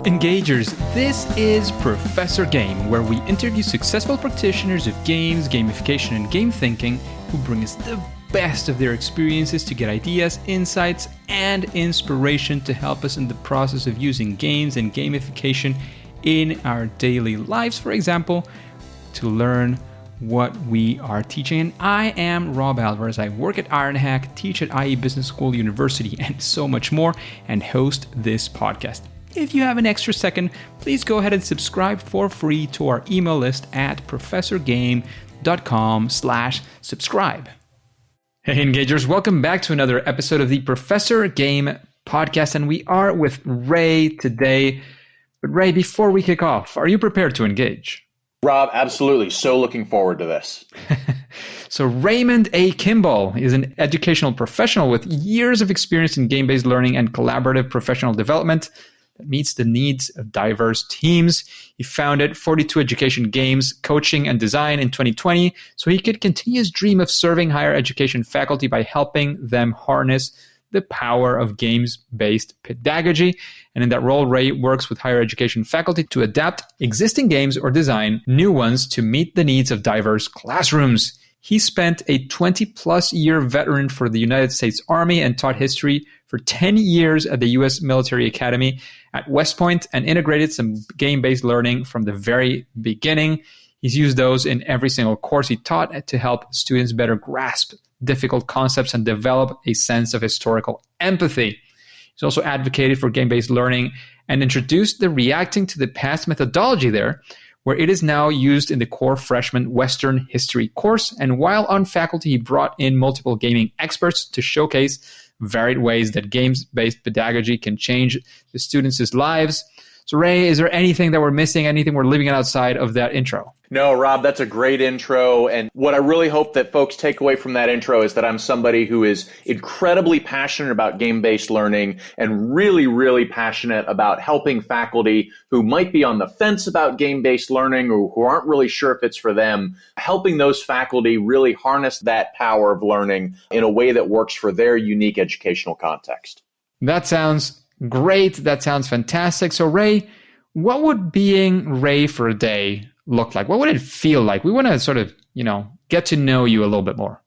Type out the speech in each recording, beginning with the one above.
Engagers, this is Professor Game, where we interview successful practitioners of games, gamification, and game thinking who bring us the best of their experiences to get ideas, insights, and inspiration to help us in the process of using games and gamification in our daily lives, for example, to learn what we are teaching. And I am Rob Alvarez. I work at IronHack, teach at IE Business School University, and so much more, and host this podcast. If you have an extra second, please go ahead and subscribe for free to our email list at professorgame.com/subscribe. Hey Engagers, welcome back to another episode of the Professor Game podcast, and we are with Ray today. But Ray, before we kick off, are you prepared to engage? Rob, absolutely. So looking forward to this. So Raymond A. Kimball is an educational professional with years of experience in game-based learning and collaborative professional development that meets the needs of diverse teams. He founded 42 Education Games, Coaching and Design in 2020 so he could continue his dream of serving higher education faculty by helping them harness the power of games-based pedagogy. And in that role, Ray works with higher education faculty to adapt existing games or design new ones to meet the needs of diverse classrooms. He spent a 20-plus year veteran for the United States Army and taught history for 10 years at the U.S. Military Academy at West Point and integrated some game-based learning from the very beginning. He's used those in every single course he taught to help students better grasp difficult concepts and develop a sense of historical empathy. He's also advocated for game-based learning and introduced the Reacting to the Past methodology there, where it is now used in the core freshman Western history course. And while on faculty, he brought in multiple gaming experts to showcase varied ways that games-based pedagogy can change the students' lives. So Ray, is there anything that we're missing, anything we're leaving outside of that intro? No, Rob, that's a great intro. And what I really hope that folks take away from that intro is that I'm somebody who is incredibly passionate about game-based learning and really, really passionate about helping faculty who might be on the fence about game-based learning or who aren't really sure if it's for them, helping those faculty really harness that power of learning in a way that works for their unique educational context. That sounds great. That sounds fantastic. So Ray, what would being Ray for a day look like? What would it feel like? We want to sort of, get to know you a little bit more.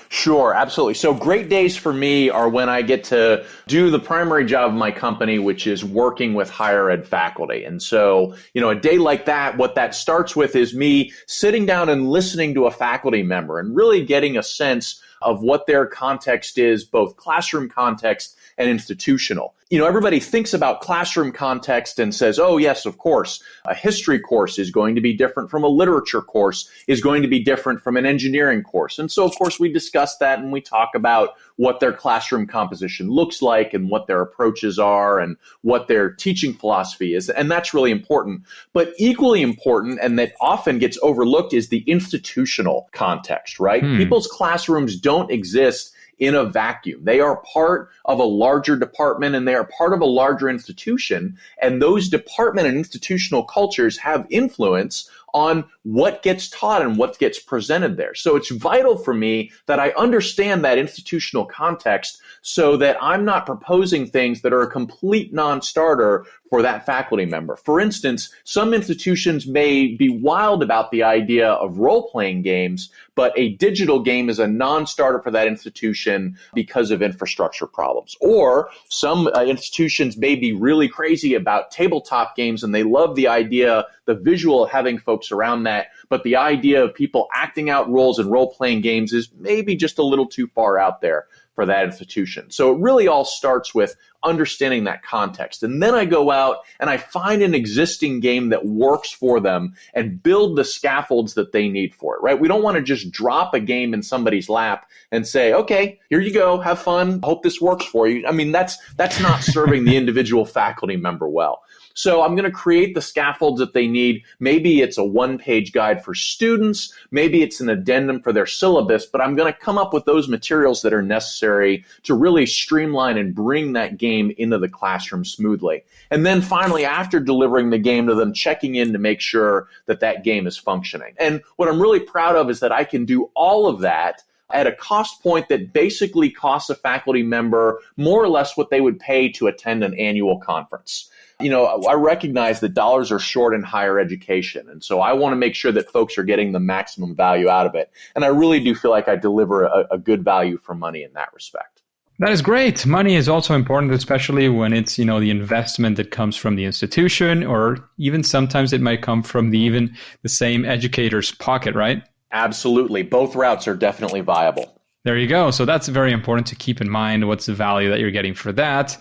Sure, absolutely. So great days for me are when I get to do the primary job of my company, which is working with higher ed faculty. And so, a day like that, what that starts with is me sitting down and listening to a faculty member and really getting a sense of what their context is, both classroom context and institutional. Everybody thinks about classroom context and says, oh, yes, of course, a history course is going to be different from a literature course, is going to be different from an engineering course. And so, of course, we discuss that and we talk about what their classroom composition looks like and what their approaches are and what their teaching philosophy is. And that's really important. But equally important, and that often gets overlooked, is the institutional context, right? People's classrooms don't exist in a vacuum. They are part of a larger department and they are part of a larger institution. And those department and institutional cultures have influence on what gets taught and what gets presented there. So it's vital for me that I understand that institutional context so that I'm not proposing things that are a complete non-starter for that faculty member. For instance, some institutions may be wild about the idea of role-playing games, but a digital game is a non-starter for that institution because of infrastructure problems. Or some institutions may be really crazy about tabletop games and they love the idea, the visual of having folks around that, but the idea of people acting out roles in role-playing games is maybe just a little too far out there for that institution. So it really all starts with understanding that context. And then I go out and I find an existing game that works for them and build the scaffolds that they need for it, right? We don't want to just drop a game in somebody's lap and say, okay, here you go, have fun, hope this works for you. I mean, that's not serving the individual faculty member well. So I'm going to create the scaffolds that they need. Maybe it's a one-page guide for students. Maybe it's an addendum for their syllabus, but I'm going to come up with those materials that are necessary to really streamline and bring that game into the classroom smoothly. And then finally, after delivering the game to them, checking in to make sure that that game is functioning. And what I'm really proud of is that I can do all of that at a cost point that basically costs a faculty member more or less what they would pay to attend an annual conference. I recognize that dollars are short in higher education. And so I want to make sure that folks are getting the maximum value out of it. And I really do feel like I deliver a good value for money in that respect. That is great. Money is also important, especially when it's, the investment that comes from the institution, or even sometimes it might come from even the same educator's pocket, right? Absolutely. Both routes are definitely viable. There you go. So that's very important to keep in mind. What's the value that you're getting for that?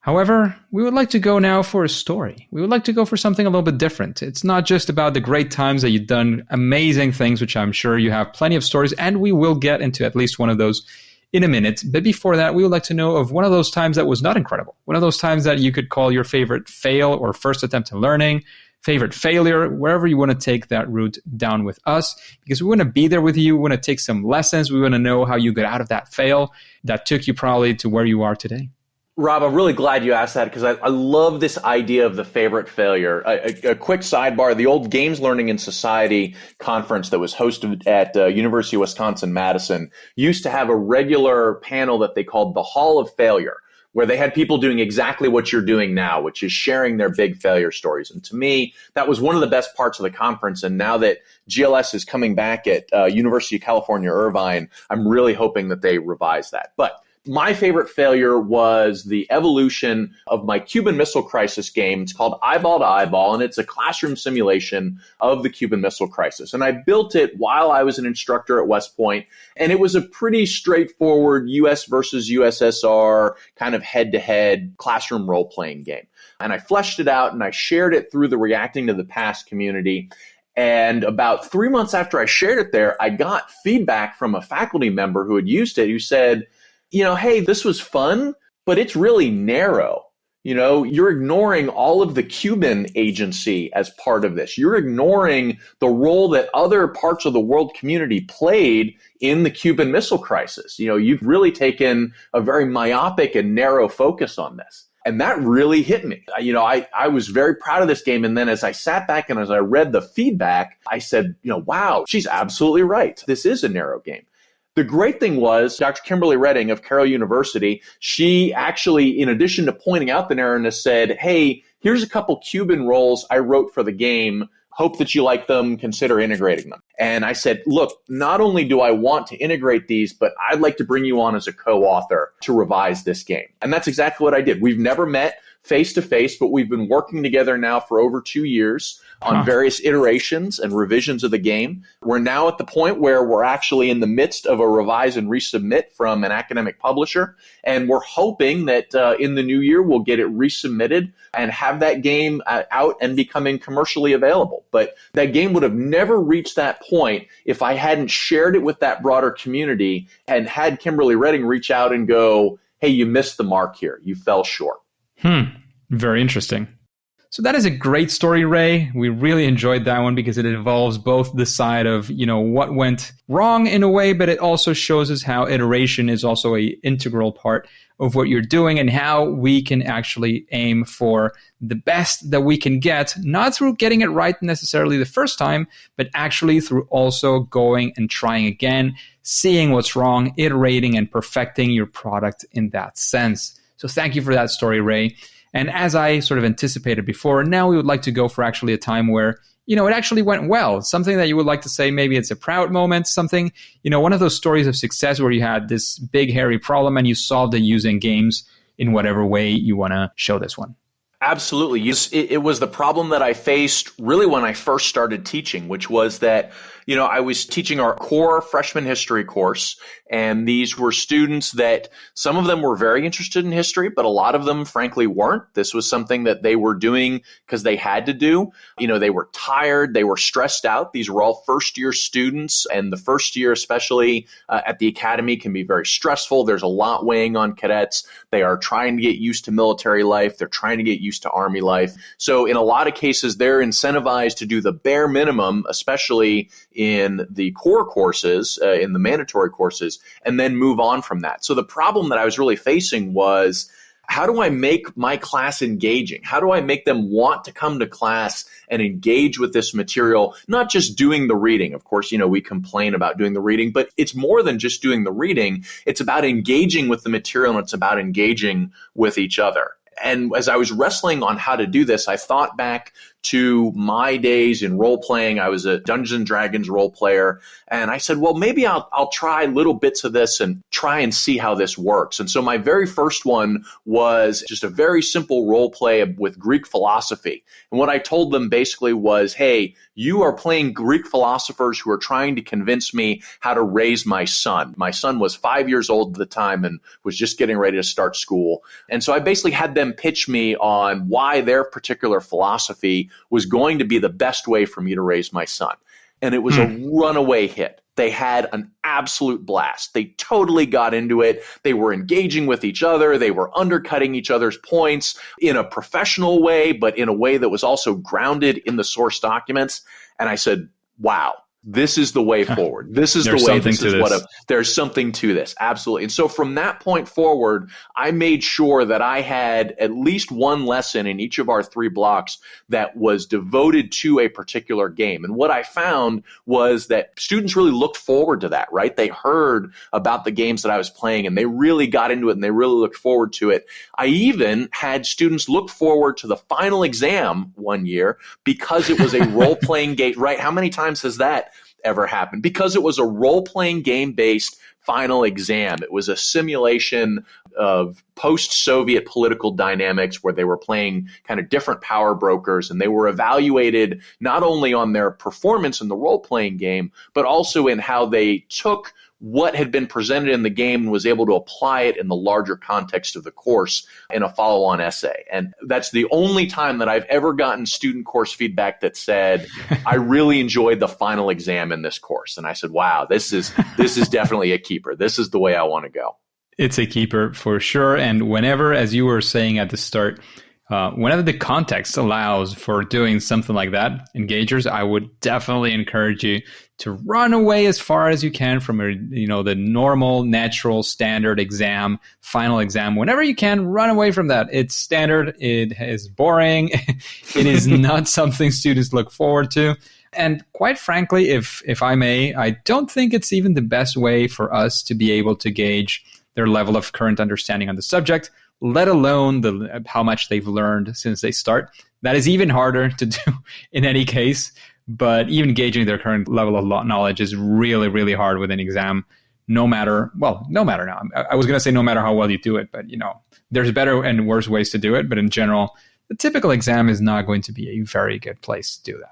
However, we would like to go now for a story. We would like to go for something a little bit different. It's not just about the great times that you've done amazing things, which I'm sure you have plenty of stories, and we will get into at least one of those in a minute. But before that, we would like to know of one of those times that was not incredible. One of those times that you could call your favorite fail or first attempt at learning, favorite failure, wherever you want to take that route down with us, because we want to be there with you. We want to take some lessons. We want to know how you got out of that fail that took you probably to where you are today. Rob, I'm really glad you asked that because I love this idea of the favorite failure. A quick sidebar, the old Games Learning and Society conference that was hosted at University of Wisconsin-Madison used to have a regular panel that they called the Hall of Failure, where they had people doing exactly what you're doing now, which is sharing their big failure stories. And to me, that was one of the best parts of the conference. And now that GLS is coming back at University of California, Irvine, I'm really hoping that they revise that. But my favorite failure was the evolution of my Cuban Missile Crisis game. It's called Eyeball to Eyeball, and it's a classroom simulation of the Cuban Missile Crisis. And I built it while I was an instructor at West Point, and it was a pretty straightforward US versus USSR kind of head-to-head classroom role-playing game. And I fleshed it out, and I shared it through the Reacting to the Past community. And about 3 months after I shared it there, I got feedback from a faculty member who had used it who said, hey, this was fun, but it's really narrow. You're ignoring all of the Cuban agency as part of this. You're ignoring the role that other parts of the world community played in the Cuban Missile Crisis. You've really taken a very myopic and narrow focus on this. And that really hit me. I was very proud of this game. And then as I sat back and as I read the feedback, I said, wow, she's absolutely right. This is a narrow game. The great thing was Dr. Kimberly Redding of Carroll University, she actually, in addition to pointing out the narrowness, said, hey, here's a couple Cuban roles I wrote for the game. Hope that you like them. Consider integrating them. And I said, look, not only do I want to integrate these, but I'd like to bring you on as a co-author to revise this game. And that's exactly what I did. We've never met face to face, but we've been working together now for over 2 years on various iterations and revisions of the game. We're now at the point where we're actually in the midst of a revise and resubmit from an academic publisher. And we're hoping that in the new year, we'll get it resubmitted and have that game out and becoming commercially available. But that game would have never reached that point if I hadn't shared it with that broader community and had Kimberly Redding reach out and go, hey, you missed the mark here. You fell short. Very interesting. So that is a great story, Ray. We really enjoyed that one because it involves both the side of, what went wrong in a way, but it also shows us how iteration is also an integral part of what you're doing and how we can actually aim for the best that we can get, not through getting it right necessarily the first time, but actually through also going and trying again, seeing what's wrong, iterating and perfecting your product in that sense. So thank you for that story, Ray. And as I sort of anticipated before, now we would like to go for actually a time where, it actually went well. Something that you would like to say, maybe it's a proud moment, something, one of those stories of success where you had this big, hairy problem and you solved it using games in whatever way you want to show this one. Absolutely. It was the problem that I faced really when I first started teaching, which was that, I was teaching our core freshman history course, and these were students that some of them were very interested in history, but a lot of them, frankly, weren't. This was something that they were doing because they had to do. They were tired. They were stressed out. These were all first-year students, and the first year, especially at the academy, can be very stressful. There's a lot weighing on cadets. They are trying to get used to military life. They're trying to get used to Army life. So in a lot of cases, they're incentivized to do the bare minimum, especially in the core courses, in the mandatory courses, and then move on from that. So the problem that I was really facing was, how do I make my class engaging? How do I make them want to come to class and engage with this material, not just doing the reading? Of course, we complain about doing the reading, but it's more than just doing the reading. It's about engaging with the material, and it's about engaging with each other. And as I was wrestling on how to do this, I thought back to my days in role playing. I was a Dungeons and Dragons role player. And I said, well, maybe I'll try little bits of this and try and see how this works. And so my very first one was just a very simple role play with Greek philosophy. And what I told them basically was, hey, you are playing Greek philosophers who are trying to convince me how to raise my son. My son was 5 years old at the time and was just getting ready to start school. And so I basically had them pitch me on why their particular philosophy was going to be the best way for me to raise my son. And it was a runaway hit. They had an absolute blast. They totally got into it. They were engaging with each other. They were undercutting each other's points in a professional way, but in a way that was also grounded in the source documents. And I said, wow. This is the way forward. This is the way. There's something to this. Absolutely. And so from that point forward, I made sure that I had at least one lesson in each of our 3 blocks that was devoted to a particular game. And what I found was that students really looked forward to that, right? They heard about the games that I was playing and they really got into it and they really looked forward to it. I even had students look forward to the final exam one year because it was a role-playing game, right? How many times has that ever happened? Because it was a role-playing game-based final exam. It was a simulation of post-Soviet political dynamics where they were playing kind of different power brokers, and they were evaluated not only on their performance in the role-playing game, but also in how they took what had been presented in the game and was able to apply it in the larger context of the course in a follow-on essay. And that's the only time that I've ever gotten student course feedback that said, I really enjoyed the final exam in this course. And I said, wow, this is definitely a keeper. This is the way I want to go. It's a keeper for sure. And whenever, as you were saying at the start, whenever the context allows for doing something like that, engagers, I would definitely encourage you to run away as far as you can from the normal, natural, standard exam, final exam. Whenever you can, run away from that. It's standard. It is boring. It is not something students look forward to. And quite frankly, if I may, I don't think it's even the best way for us to be able to gauge their level of current understanding on the subject, let alone how much they've learned since they start. That is even harder to do in any case, but even gauging their current level of knowledge is really, really hard with an exam, no matter now. I was going to say no matter how well you do it, but there's better and worse ways to do it. But in general, the typical exam is not going to be a very good place to do that.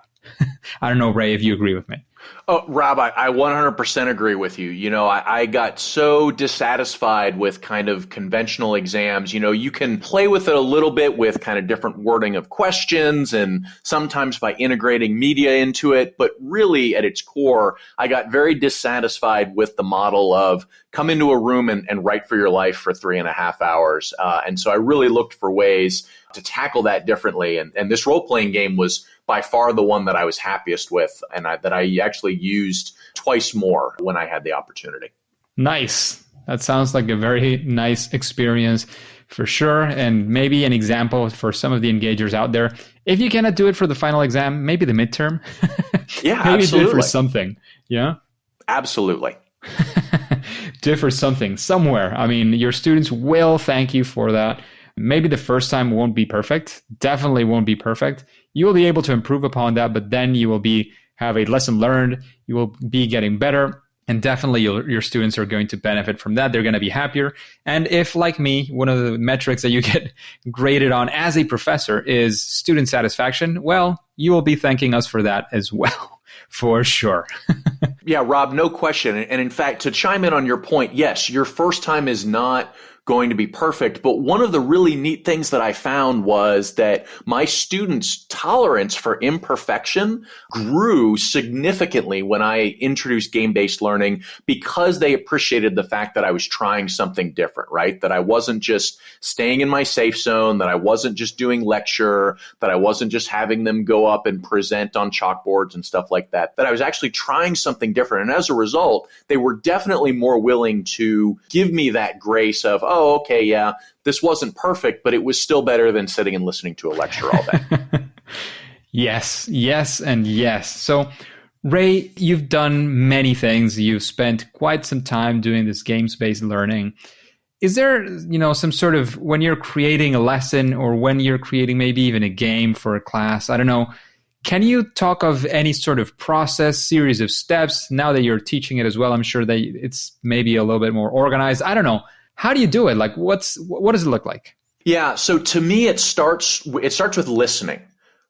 I don't know, Ray, if you agree with me. Oh, Rob, I 100% agree with you. I got so dissatisfied with kind of conventional exams. You can play with it a little bit with kind of different wording of questions and sometimes by integrating media into it. But really at its core, I got very dissatisfied with the model of come into a room and write for your life for 3.5 hours. And so I really looked for ways to tackle that differently. And this role-playing game was by far the one that I was happiest with and that I actually used twice more when I had the opportunity. Nice. That sounds like a very nice experience for sure. And maybe an example for some of the engagers out there. If you cannot do it for the final exam, maybe the midterm. Yeah, maybe absolutely. Do it for something. Yeah? Absolutely. Do it for something, somewhere. I mean, your students will thank you for that. Maybe the first time won't be perfect. Definitely won't be perfect. You will be able to improve upon that, but then you will have a lesson learned. You will be getting better. And definitely your students are going to benefit from that. They're going to be happier. And if, like me, one of the metrics that you get graded on as a professor is student satisfaction, well, you will be thanking us for that as well, for sure. Yeah, Rob, no question. And in fact, to chime in on your point, yes, your first time is not going to be perfect. But one of the really neat things that I found was that my students' tolerance for imperfection grew significantly when I introduced game-based learning because they appreciated the fact that I was trying something different, right? That I wasn't just staying in my safe zone, that I wasn't just doing lecture, that I wasn't just having them go up and present on chalkboards and stuff like that, that I was actually trying something different. And as a result, they were definitely more willing to give me that grace of, oh, okay, yeah, this wasn't perfect, but it was still better than sitting and listening to a lecture all day. Yes, and yes. So, Ray, you've done many things. You've spent quite some time doing this games-based learning. Is there, some sort of, when you're creating a lesson or when you're creating maybe even a game for a class, I don't know, can you talk of any sort of process, series of steps? Now that you're teaching it as well, I'm sure that it's maybe a little bit more organized. I don't know. How do you do it? Like, what does it look like? Yeah. So to me, it starts with listening,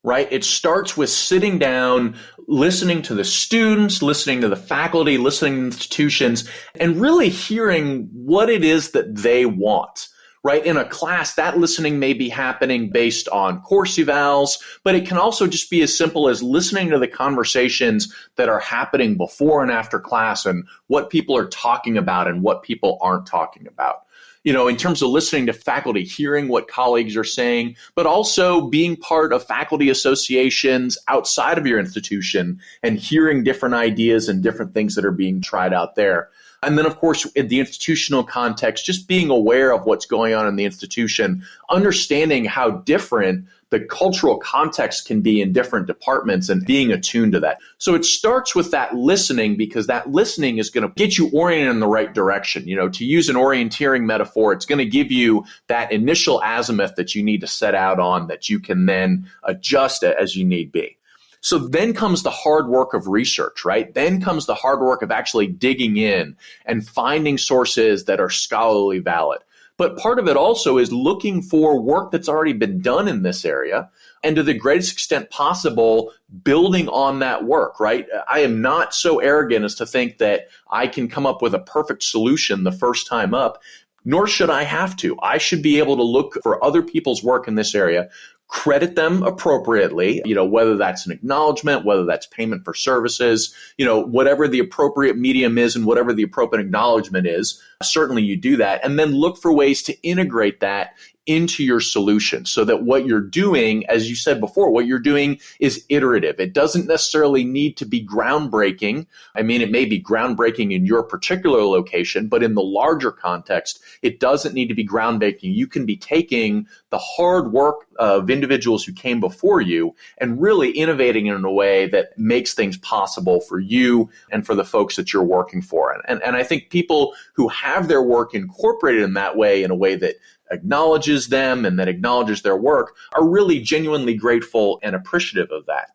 right? It starts with sitting down, listening to the students, listening to the faculty, listening to institutions, and really hearing what it is that they want. Right? In a class, that listening may be happening based on course evals, but it can also just be as simple as listening to the conversations that are happening before and after class and what people are talking about and what people aren't talking about. In terms of listening to faculty, hearing what colleagues are saying, but also being part of faculty associations outside of your institution and hearing different ideas and different things that are being tried out there. And then, of course, in the institutional context, just being aware of what's going on in the institution, understanding how different the cultural context can be in different departments and being attuned to that. So it starts with that listening, because that listening is going to get you oriented in the right direction. To use an orienteering metaphor, it's going to give you that initial azimuth that you need to set out on that you can then adjust as you need be. So then comes the hard work of research, right? Then comes the hard work of actually digging in and finding sources that are scholarly valid. But part of it also is looking for work that's already been done in this area, and to the greatest extent possible, building on that work, right? I am not so arrogant as to think that I can come up with a perfect solution the first time up, nor should I have to. I should be able to look for other people's work in this area, credit them appropriately, whether that's an acknowledgement, whether that's payment for services, whatever the appropriate medium is and whatever the appropriate acknowledgement is, certainly you do that. And then look for ways to integrate that into your solution so that what you're doing, as you said before, what you're doing is iterative. It doesn't necessarily need to be groundbreaking. I mean, it may be groundbreaking in your particular location, but in the larger context, it doesn't need to be groundbreaking. You can be taking the hard work of individuals who came before you and really innovating in a way that makes things possible for you and for the folks that you're working for. And I think people who have their work incorporated in that way, in a way that acknowledges them and that acknowledges their work, are really genuinely grateful and appreciative of that.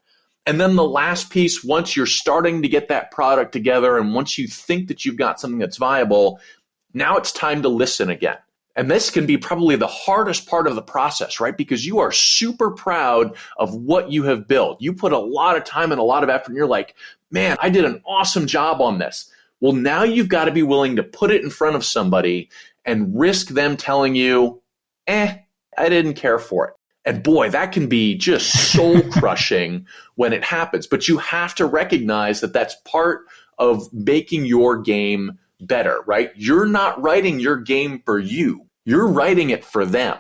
And then the last piece, once you're starting to get that product together and once you think that you've got something that's viable, now it's time to listen again. And this can be probably the hardest part of the process, right? Because you are super proud of what you have built. You put a lot of time and a lot of effort, and you're like, man, I did an awesome job on this. Well, now you've got to be willing to put it in front of somebody and risk them telling you, I didn't care for it. And boy, that can be just soul crushing when it happens. But you have to recognize that that's part of making your game better, right? You're not writing your game for you. You're writing it for them.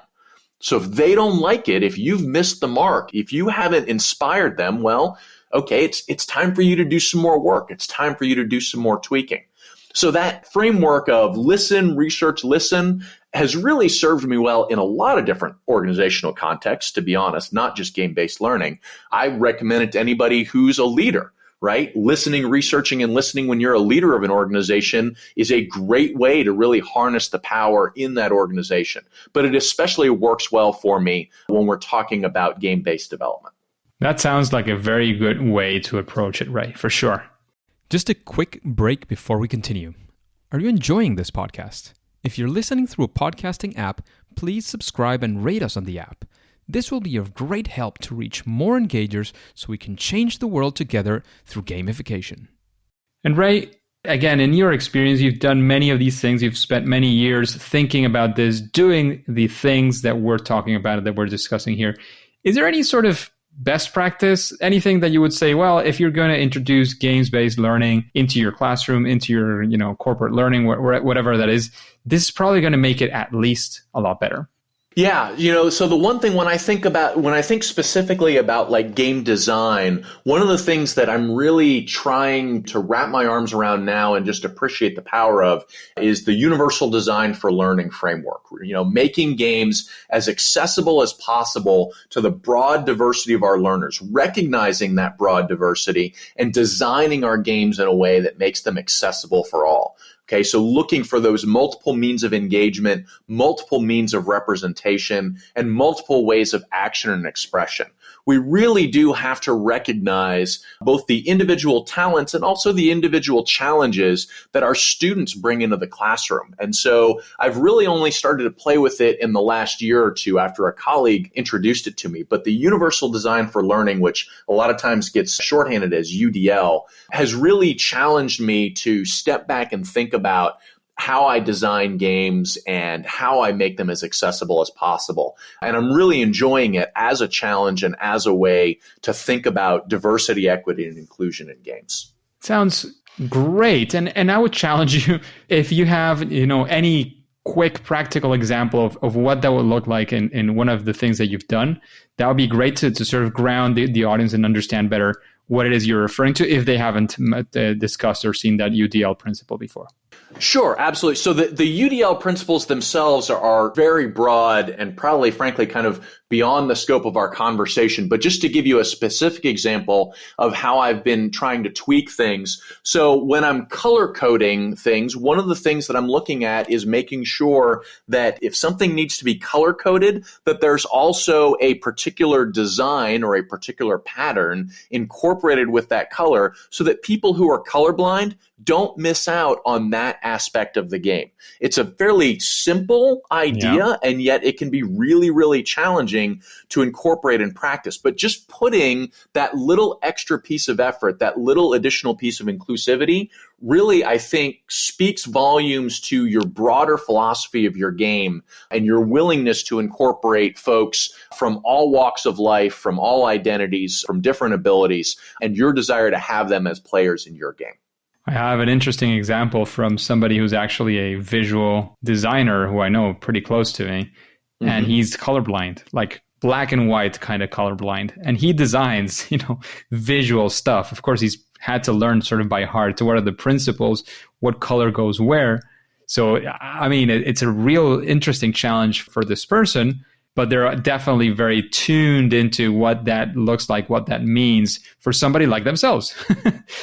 So if they don't like it, if you've missed the mark, if you haven't inspired them, well, okay, it's time for you to do some more work. It's time for you to do some more tweaking. So that framework of listen, research, listen has really served me well in a lot of different organizational contexts, to be honest, not just game-based learning. I recommend it to anybody who's a leader, right? Listening, researching, and listening when you're a leader of an organization is a great way to really harness the power in that organization. But it especially works well for me when we're talking about game-based development. That sounds like a very good way to approach it, Ray, for sure. Just a quick break before we continue. Are you enjoying this podcast? If you're listening through a podcasting app, please subscribe and rate us on the app. This will be of great help to reach more engagers so we can change the world together through gamification. And Ray, again, in your experience, you've done many of these things. You've spent many years thinking about this, doing the things that we're talking about, that we're discussing here. Is there any sort of best practice, anything that you would say, well, if you're going to introduce games-based learning into your classroom, into your corporate learning, whatever that is, this is probably going to make it at least a lot better? Yeah, so the one thing when I think specifically about like game design, one of the things that I'm really trying to wrap my arms around now and just appreciate the power of is the universal design for learning framework. Making games as accessible as possible to the broad diversity of our learners, recognizing that broad diversity and designing our games in a way that makes them accessible for all. Okay, so looking for those multiple means of engagement, multiple means of representation, and multiple ways of action and expression. We really do have to recognize both the individual talents and also the individual challenges that our students bring into the classroom. And so I've really only started to play with it in the last year or two after a colleague introduced it to me. But the Universal Design for Learning, which a lot of times gets shorthanded as UDL, has really challenged me to step back and think about how I design games and how I make them as accessible as possible. And I'm really enjoying it as a challenge and as a way to think about diversity, equity, and inclusion in games. Sounds great. And I would challenge you, if you have, any quick practical example of what that would look like in one of the things that you've done, that would be great to sort of ground the audience and understand better what it is you're referring to if they haven't discussed or seen that UDL principle before. Sure, absolutely. So the UDL principles themselves are very broad and probably, frankly, kind of beyond the scope of our conversation. But just to give you a specific example of how I've been trying to tweak things. So when I'm color coding things, one of the things that I'm looking at is making sure that if something needs to be color coded, that there's also a particular design or a particular pattern incorporated with that color so that people who are colorblind don't miss out on that aspect of the game. It's a fairly simple idea, and yet it can be really, really challenging to incorporate in practice. But just putting that little extra piece of effort, that little additional piece of inclusivity, really, I think, speaks volumes to your broader philosophy of your game and your willingness to incorporate folks from all walks of life, from all identities, from different abilities, and your desire to have them as players in your game. I have an interesting example from somebody who's actually a visual designer who I know pretty close to me, and he's colorblind, like black and white kind of colorblind. And he designs, visual stuff. Of course, he's had to learn sort of by heart to what are the principles, what color goes where. So, I mean, it's a real interesting challenge for this person, but they're definitely very tuned into what that looks like, what that means for somebody like themselves.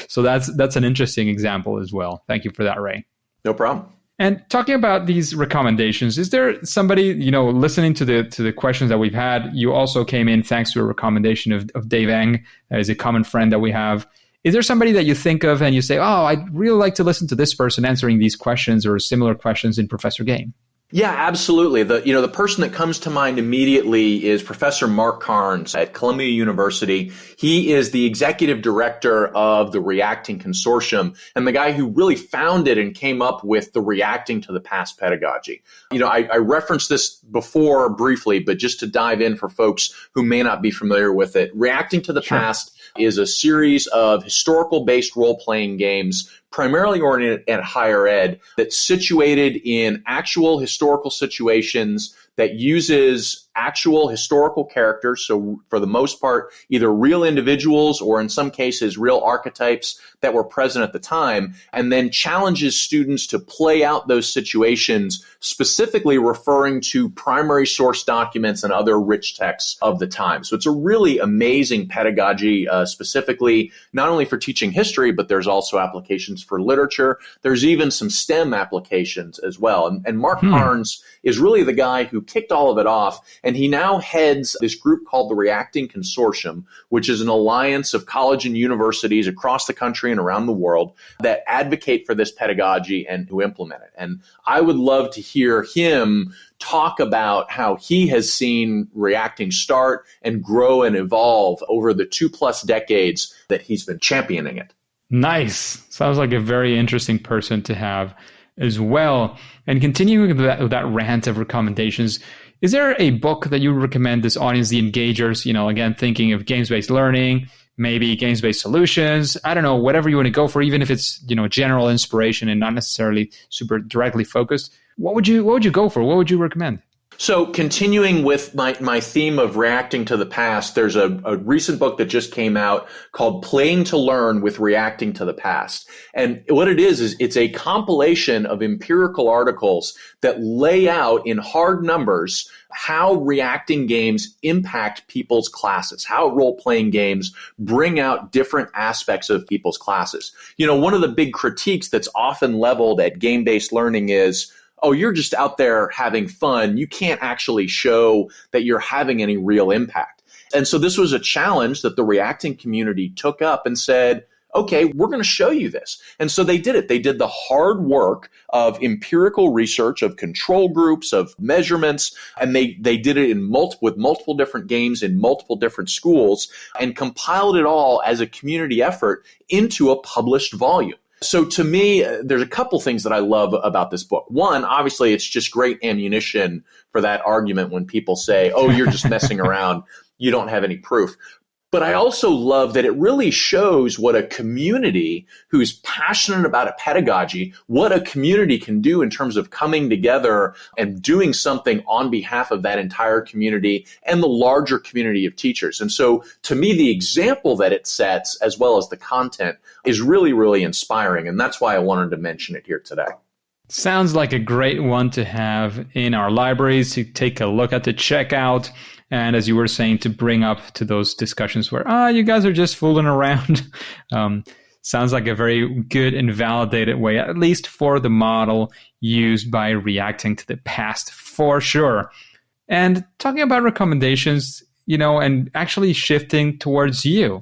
So that's an interesting example as well. Thank you for that, Ray. No problem. And talking about these recommendations, is there somebody, listening to the questions that we've had, you also came in thanks to a recommendation of Dave Eng, that is a common friend that we have. Is there somebody that you think of and you say, oh, I'd really like to listen to this person answering these questions or similar questions in Professor Game? Yeah, absolutely. The person that comes to mind immediately is Professor Mark Carnes at Columbia University. He is the executive director of the Reacting Consortium and the guy who really founded and came up with the Reacting to the Past pedagogy. I referenced this before briefly, but just to dive in for folks who may not be familiar with it, Reacting to the Past is a series of historical-based role-playing games primarily oriented at higher ed that's situated in actual historical situations that uses actual historical characters. So for the most part, either real individuals or in some cases, real archetypes that were present at the time, and then challenges students to play out those situations, specifically referring to primary source documents and other rich texts of the time. So it's a really amazing pedagogy, specifically not only for teaching history, but there's also applications for literature. There's even some STEM applications as well. And Mark Carnes is really the guy who kicked all of it off. And he now heads this group called the Reacting Consortium, which is an alliance of college and universities across the country and around the world that advocate for this pedagogy and who implement it. And I would love to hear him talk about how he has seen Reacting start and grow and evolve over the 2+ decades that he's been championing it. Nice. Sounds like a very interesting person to have as well. And continuing with that rant of recommendations, is there a book that you recommend this audience, the engagers, again, thinking of games-based learning, maybe games-based solutions, I don't know, whatever you want to go for, even if it's, general inspiration and not necessarily super directly focused. What would you go for? What would you recommend? So continuing with my theme of reacting to the past, there's a recent book that just came out called Playing to Learn with Reacting to the Past. And what it is it's a compilation of empirical articles that lay out in hard numbers how reacting games impact people's classes, how role-playing games bring out different aspects of people's classes. You know, one of the big critiques that's often leveled at game-based learning is, oh, you're just out there having fun. You can't actually show that you're having any real impact. And so this was a challenge that the reacting community took up and said, okay, we're going to show you this. And so they did it. They did the hard work of empirical research, of control groups, of measurements, and they did it with multiple different games in multiple different schools and compiled it all as a community effort into a published volume. So to me, there's a couple things that I love about this book. One, obviously, it's just great ammunition for that argument when people say, oh, you're just messing around. You don't have any proof. But I also love that it really shows what a community who's passionate about a pedagogy, what a community can do in terms of coming together and doing something on behalf of that entire community and the larger community of teachers. And so to me, the example that it sets, as well as the content, is really, really inspiring. And that's why I wanted to mention it here today. Sounds like a great one to have in our libraries to take a look at, to check out. And as you were saying, to bring up to those discussions where, you guys are just fooling around. Sounds like a very good and validated way, at least for the model used by reacting to the past, for sure. And talking about recommendations, and actually shifting towards you.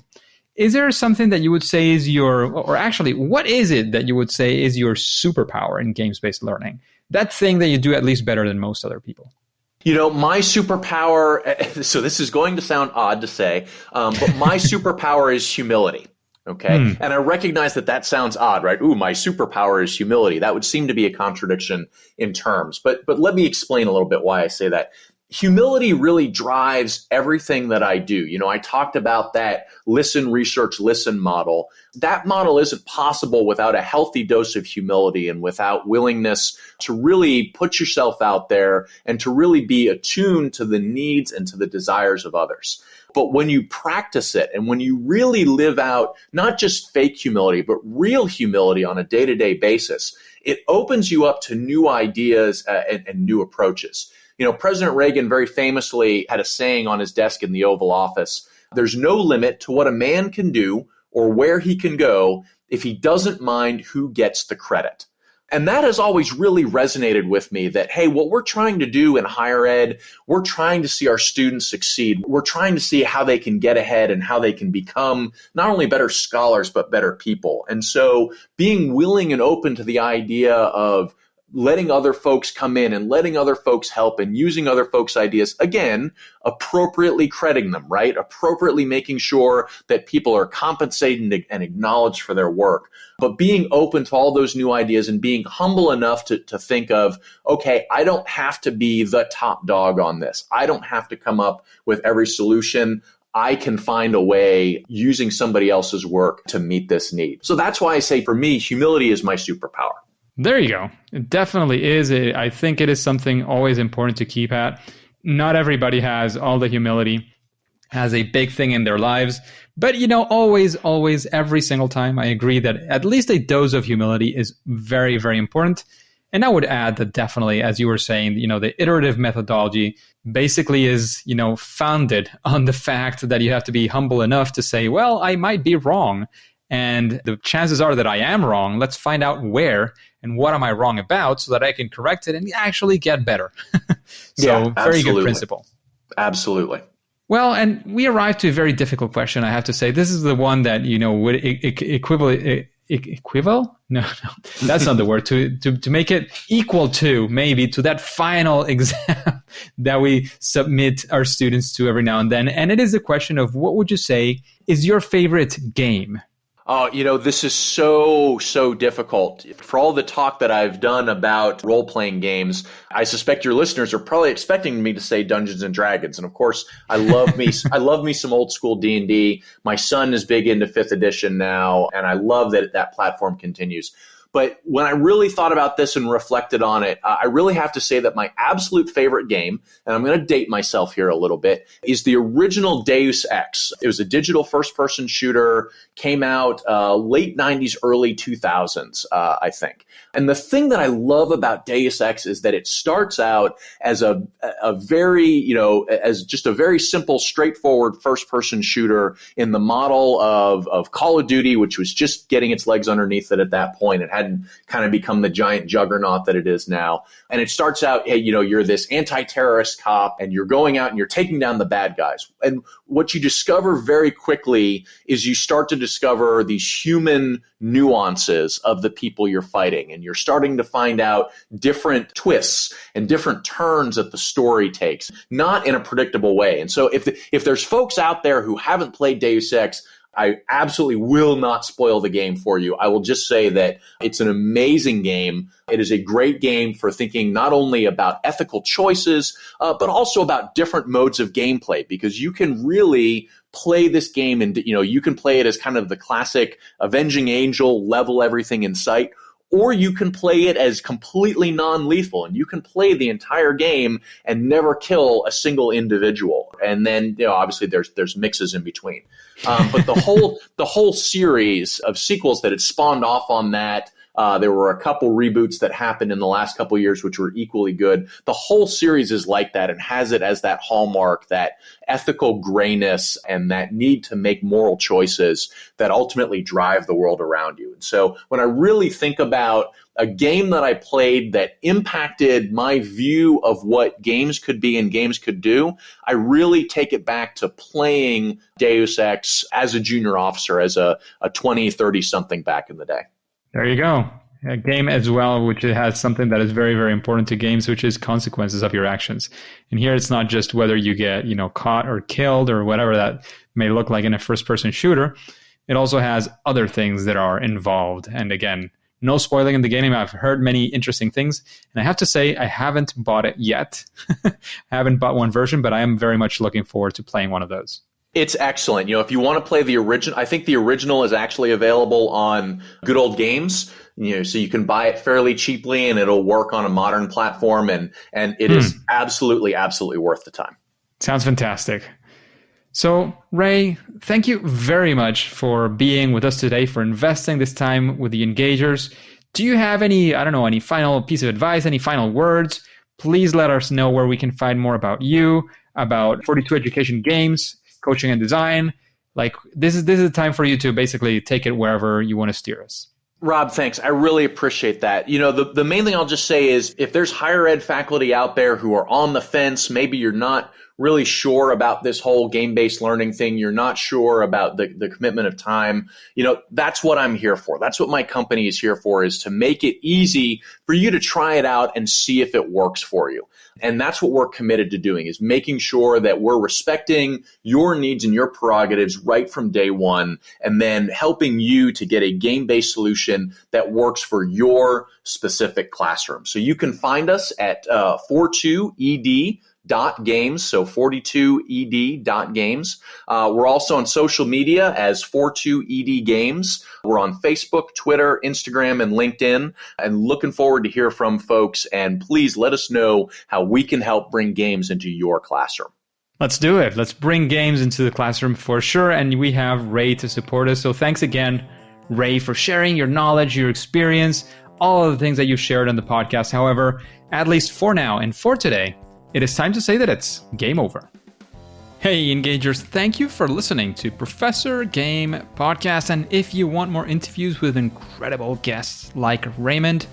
Is there something that you would say is or actually, what is it that you would say is your superpower in games-based learning? That thing that you do at least better than most other people? My superpower, so this is going to sound odd to say, but my superpower is humility. Okay. And I recognize that sounds odd, right? Ooh, my superpower is humility. That would seem to be a contradiction in terms, but let me explain a little bit why I say that. Humility really drives everything that I do. I talked about that listen, research, listen model. That model isn't possible without a healthy dose of humility and without willingness to really put yourself out there and to really be attuned to the needs and to the desires of others. But when you practice it and when you really live out not just fake humility, but real humility on a day-to-day basis, it opens you up to new ideas and new approaches. President Reagan very famously had a saying on his desk in the Oval Office, there's no limit to what a man can do or where he can go if he doesn't mind who gets the credit. And that has always really resonated with me that, hey, what we're trying to do in higher ed, we're trying to see our students succeed. We're trying to see how they can get ahead and how they can become not only better scholars, but better people. And so being willing and open to the idea of letting other folks come in and letting other folks help and using other folks' ideas, again, appropriately crediting them, right? Appropriately making sure that people are compensated and acknowledged for their work. But being open to all those new ideas and being humble enough to think of, okay, I don't have to be the top dog on this. I don't have to come up with every solution. I can find a way using somebody else's work to meet this need. So that's why I say for me, humility is my superpower. There you go. It definitely is. I think it is something always important to keep at. Not everybody has all the humility, has a big thing in their lives. But, always, every single time, I agree that at least a dose of humility is very, very important. And I would add that definitely, as you were saying, the iterative methodology basically is, founded on the fact that you have to be humble enough to say, well, I might be wrong. And the chances are that I am wrong. Let's find out where and what am I wrong about so that I can correct it and actually get better. Very good principle. Absolutely. Well, and we arrived to a very difficult question, I have to say. This is the one that, would equivalent? No, that's not the word. To make it equal to, maybe, to that final exam that we submit our students to every now and then. And it is the question of what would you say is your favorite game? Oh, this is so difficult. For all the talk that I've done about role-playing games, I suspect your listeners are probably expecting me to say Dungeons and Dragons. And of course, I love me some old school D&D. My son is big into 5th edition now, and I love that platform continues. But when I really thought about this and reflected on it, I really have to say that my absolute favorite game, and I'm going to date myself here a little bit, is the original Deus Ex. It was a digital first-person shooter, came out late 90s, early 2000s, I think. And the thing that I love about Deus Ex is that it starts out as a very, as just a very simple, straightforward first-person shooter in the model of Call of Duty, which was just getting its legs underneath it at that point. It hadn't kind of become the giant juggernaut that it is now. And it starts out, hey, you're this anti-terrorist cop, and you're going out and you're taking down the bad guys. And what you discover very quickly is you start to discover these human nuances of the people you're fighting. And you're starting to find out different twists and different turns that the story takes, not in a predictable way. And so if there's folks out there who haven't played Deus Ex, I absolutely will not spoil the game for you. I will just say that it's an amazing game. It is a great game for thinking not only about ethical choices, but also about different modes of gameplay, because you can really play this game and, you can play it as kind of the classic Avenging Angel, level everything in sight, or you can play it as completely non-lethal, and you can play the entire game and never kill a single individual. And then, obviously there's mixes in between. But the whole series of sequels that had spawned off on that, there were a couple reboots that happened in the last couple of years, which were equally good. The whole series is like that and has it as that hallmark, that ethical grayness and that need to make moral choices that ultimately drive the world around you. And so when I really think about a game that I played that impacted my view of what games could be and games could do, I really take it back to playing Deus Ex as a junior officer, as a 20, 30-something back in the day. There you go. A game as well, which has something that is very, very important to games, which is consequences of your actions. And here it's not just whether you get, caught or killed or whatever that may look like in a first-person shooter. It also has other things that are involved. And again, no spoiling in the game. I've heard many interesting things. And I have to say, I haven't bought it yet. I haven't bought one version, but I am very much looking forward to playing one of those. It's excellent. If you want to play the original, I think the original is actually available on Good Old Games. So you can buy it fairly cheaply and it'll work on a modern platform, and it is absolutely, absolutely worth the time. Sounds fantastic. So, Ray, thank you very much for being with us today, for investing this time with the engagers. Do you have any final piece of advice, any final words? Please let us know where we can find more about you, about 42 Education Games, coaching and design. Like this is the time for you to basically take it wherever you want to steer us. Rob, thanks. I really appreciate that. The main thing I'll just say is if there's higher ed faculty out there who are on the fence, maybe you're not really sure about this whole game-based learning thing, you're not sure about the commitment of time, that's what I'm here for. That's what my company is here for, is to make it easy for you to try it out and see if it works for you. And that's what we're committed to doing, is making sure that we're respecting your needs and your prerogatives right from day one, and then helping you to get a game-based solution that works for your specific classroom. So you can find us at 42ed.games, so 42ed.games. We're also on social media as 42ed Games. We're on Facebook, Twitter, Instagram, and LinkedIn, and looking forward to hear from folks. And please let us know how we can help bring games into your classroom. Let's do it. Let's bring games into the classroom for sure. And we have Ray to support us. So thanks again, Ray, for sharing your knowledge, your experience, all of the things that you've shared on the podcast. However, at least for now and for today, it is time to say that it's game over. Hey, Engagers, thank you for listening to Professor Game Podcast. And if you want more interviews with incredible guests like Raymond,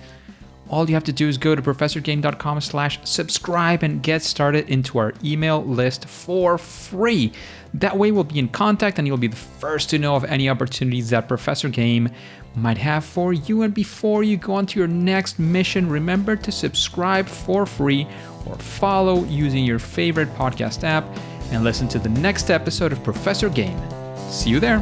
all you have to do is go to professorgame.com/subscribe and get started into our email list for free. That way we'll be in contact and you'll be the first to know of any opportunities that Professor Game might have for you. And before you go on to your next mission, remember to subscribe for free or follow using your favorite podcast app and listen to the next episode of Professor Game. See you there.